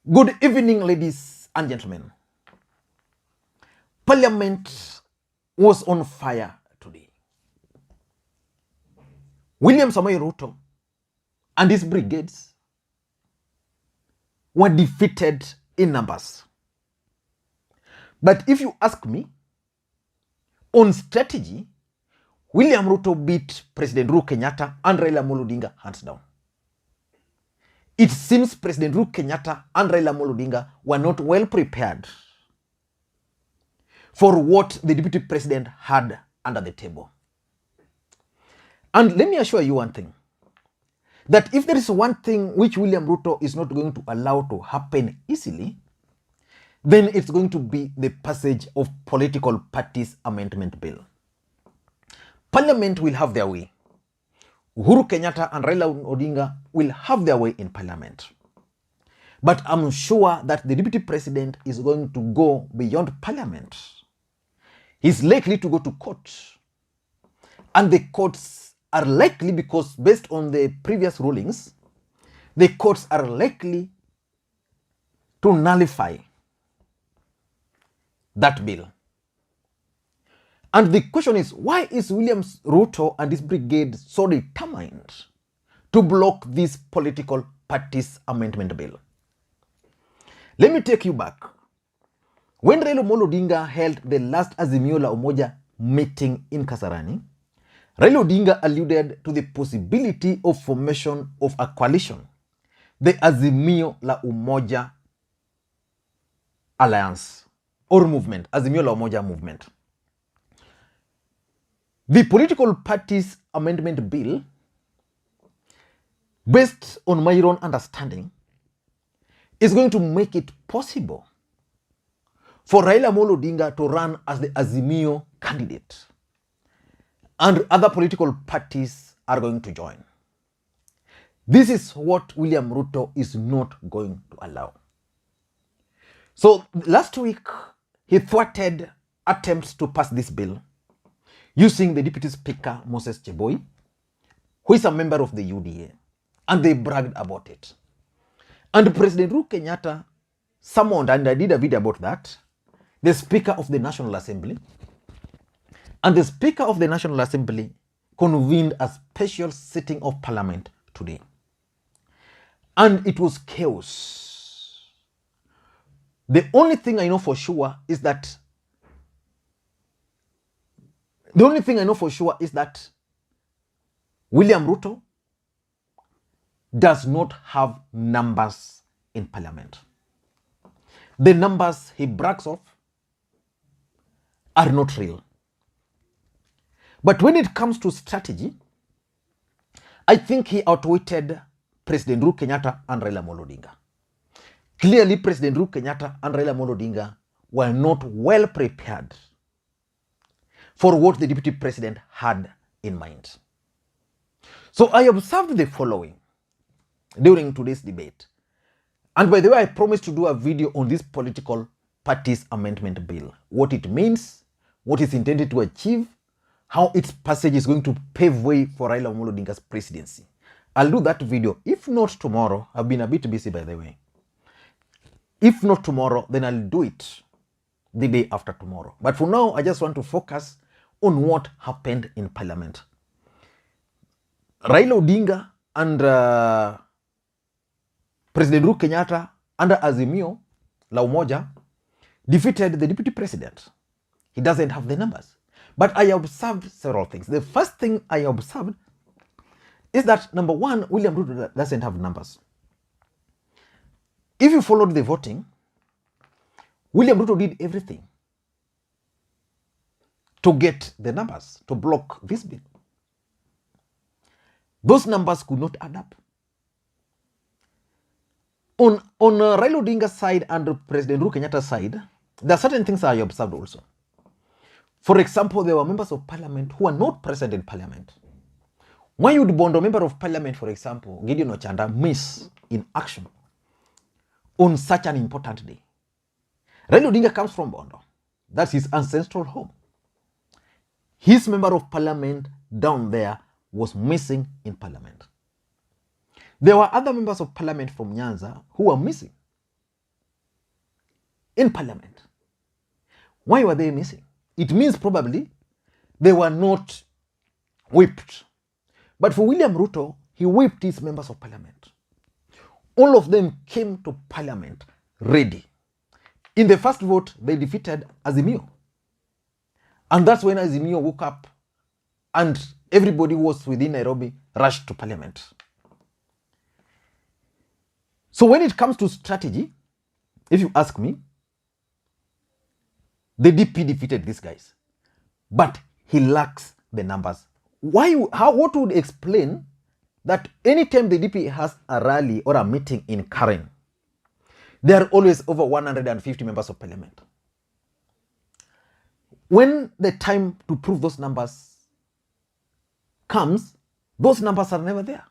Good evening, ladies and gentlemen. Parliament was on fire today. William Samoei Ruto and his brigades were defeated in numbers. But if you ask me, on strategy, William Ruto beat President Uhuru Kenyatta and Raila Amolo Odinga hands down. It seems President Uhuru Kenyatta and Raila Amolo Odinga were not well prepared for what the deputy president had under the table. And let me assure you one thing, that if there is one thing which William Ruto is not going to allow to happen easily, then it's going to be the passage of political parties amendment bill. Parliament will have their way. Uhuru Kenyatta and Raila Odinga will have their way in parliament. But I'm sure that the deputy president is going to go beyond parliament. He's likely to go to court. And the courts are likely, because based on the previous rulings, the courts are likely to nullify that bill. And the question is, why is William Ruto and his brigade so determined to block this political parties amendment bill? Let me take you back. When Raila Amolo Odinga held the last Azimio la Umoja meeting in Kasarani, Raila Odinga alluded to the possibility of formation of a coalition, the Azimio la Umoja Alliance or movement, Azimio la Umoja movement. The political parties amendment bill, based on my own understanding, is going to make it possible for Raila Amolo Odinga to run as the Azimio candidate. And other political parties are going to join. This is what William Ruto is not going to allow. So last week, he thwarted attempts to pass this bill using the Deputy Speaker, Moses Cheboi, who is a member of the UDA, and they bragged about it. And President Uhuru Kenyatta summoned, and I did a video about that, the Speaker of the National Assembly. And the Speaker of the National Assembly convened a special sitting of Parliament today. And it was chaos. The only thing I know for sure is that William Ruto does not have numbers in Parliament. The numbers he brags of are not real. But when it comes to strategy, I think he outwitted President Uhuru Kenyatta and Raila Amolo Odinga. Clearly, President Uhuru Kenyatta and Raila Amolo Odinga were not well prepared for what the deputy president had in mind. So I observed the following during today's debate. And by the way, I promised to do a video on this political parties amendment bill, what it means, what is intended to achieve, how its passage is going to pave way for Raila Amolo Odinga's presidency. I'll do that video. If not tomorrow, I've been a bit busy by the way. If not tomorrow, then I'll do it the day after tomorrow. But for now, I just want to focus on what happened in Parliament. Raila Odinga and President Uhuru Kenyatta under Azimio la Umoja defeated the deputy president. He doesn't have the numbers. But I observed several things. The first thing I observed is that, number one, William Ruto doesn't have numbers. If you followed the voting, William Ruto did everything to get the numbers, to block this bill. Those numbers could not add up. On Raila Odinga's side and President Uhuru Kenyatta's side, there are certain things I observed also. For example, there were members of parliament who are not present in parliament. Why would Bondo, member of parliament, for example, Gideon Ochanda, miss in action on such an important day? Raila Odinga comes from Bondo. That's his ancestral home. His member of parliament down there was missing in parliament. There were other members of parliament from Nyanza who were missing. in parliament. Why were they missing? It means probably they were not whipped. But for William Ruto, he whipped his members of parliament. All of them came to parliament ready. In the first vote, they defeated Azimio. And that's when Azimio woke up and everybody who was within Nairobi rushed to parliament. So when it comes to strategy, if you ask me, the DP defeated these guys, but he lacks the numbers. What would explain that anytime the DP has a rally or a meeting in Karen, there are always over 150 members of parliament? When the time to prove those numbers comes, those numbers are never there.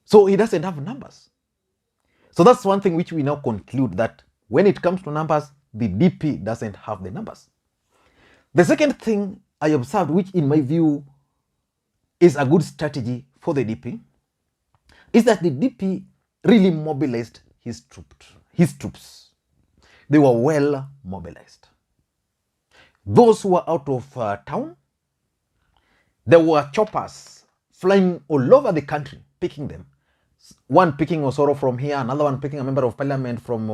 So he doesn't have numbers. So that's one thing which we now conclude, that when it comes to numbers, the DP doesn't have the numbers. The second thing I observed, which in my view is a good strategy for the DP, is that the DP really mobilized his troops. They were well mobilized. Those who were out of town, there were choppers flying all over the country, picking them. One picking Osoro from here, another one picking a member of parliament from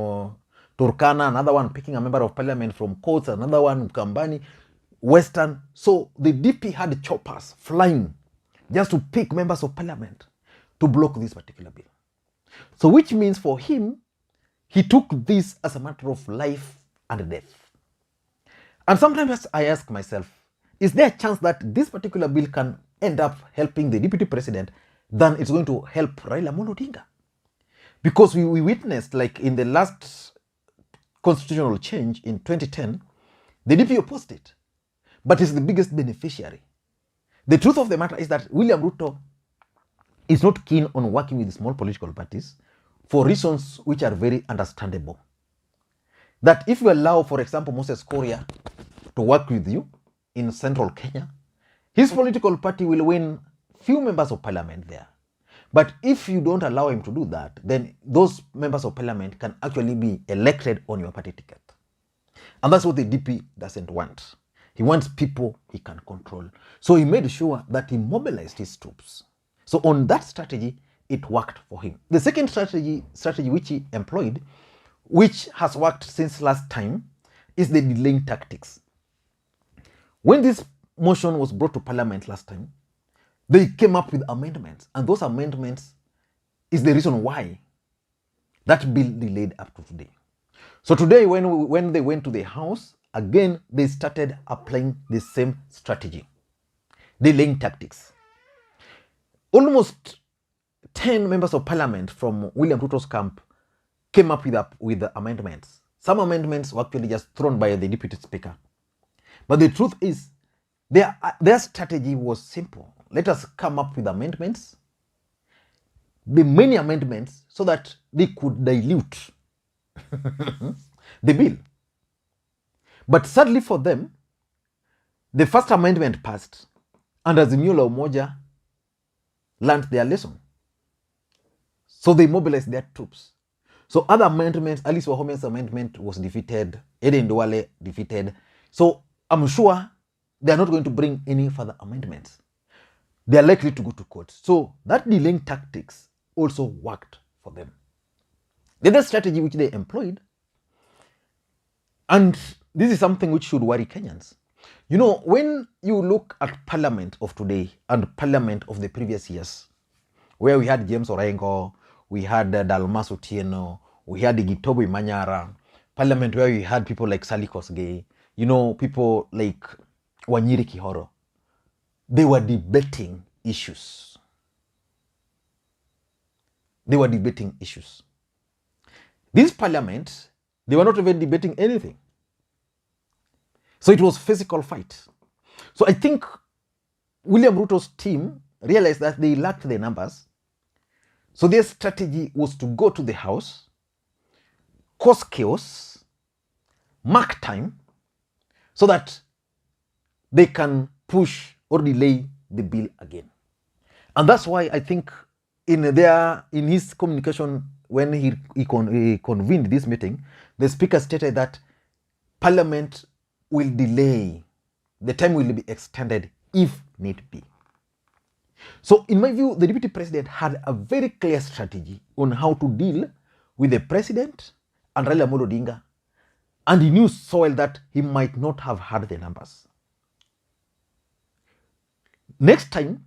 Turkana, another one picking a member of parliament from Coast, another one Kambani, Western. So the DP had choppers flying just to pick members of parliament to block this particular bill. So which means for him, he took this as a matter of life and death. And sometimes I ask myself, is there a chance that this particular bill can end up helping the deputy president than it's going to help Raila Amolo Odinga? Because we witnessed, like in the last constitutional change in 2010, the DP opposed it, but is the biggest beneficiary. The truth of the matter is that William Ruto is not keen on working with small political parties for reasons which are very understandable. That if you allow, for example, Moses Kuria to work with you in central Kenya, his political party will win few members of parliament there. But if you don't allow him to do that, then those members of parliament can actually be elected on your party ticket. And that's what the DP doesn't want. He wants people he can control. So he made sure that he mobilized his troops. So on that strategy, it worked for him. The second strategy which he employed, which has worked since last time, is the delaying tactics. When this motion was brought to parliament last time, they came up with amendments, and those amendments is the reason why that bill delayed up to today. So today, when they went to the House, again, they started applying the same strategy, delaying tactics. Almost 10 members of parliament from William Ruto's camp came up with the amendments. Some amendments were actually just thrown by the deputy speaker. But the truth is, their strategy was simple. Let us come up with amendments, the many amendments, so that they could dilute the bill. But sadly for them, the first amendment passed, and Azimio la Umoja learned their lesson. So they mobilized their troops. So other amendments, Alice Wahome's amendment was defeated, Eden Duale defeated. So I'm sure they are not going to bring any further amendments. They are likely to go to court. So that delaying tactics also worked for them. The other strategy which they employed, and this is something which should worry Kenyans. You know, when you look at parliament of today and parliament of the previous years, where we had James Orengo, we had Dalmas Otieno, we had Gitobo Manyara, parliament where we had people like Sally Kosgei, you know, people like Wanyiri Kihoro, they were debating issues. This parliament, they were not even debating anything. So it was physical fight. So I think William Ruto's team realized that they lacked the numbers. So their strategy was to go to the House, cause chaos, mark time, so that they can push or delay the bill again. And that's why I think in his communication when he convened this meeting, the speaker stated that Parliament will delay, the time will be extended if need be. So in my view, the deputy president had a very clear strategy on how to deal with the president and Raila Amolo Odinga, and he knew so well that he might not have had the numbers. Next time,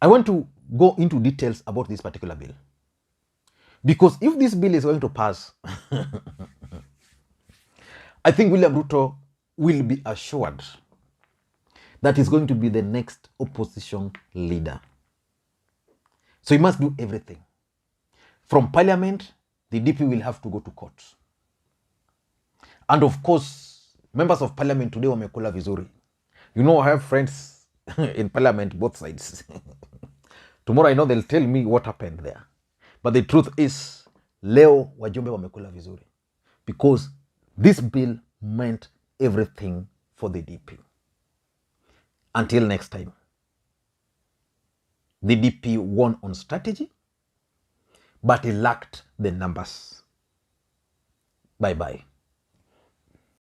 I want to go into details about this particular bill. Because if this bill is going to pass, I think William Ruto will be assured that he's going to be the next opposition leader. So he must do everything. From Parliament, the DP will have to go to court. And of course, members of Parliament today wamekula vizuri. You know, I have friends in Parliament, both sides. Tomorrow I know they'll tell me what happened there. But the truth is, leo wajumbe wamekula vizuri. Because this bill meant everything for the DP. Until next time, the DP won on strategy, but he lacked the numbers. Bye-bye.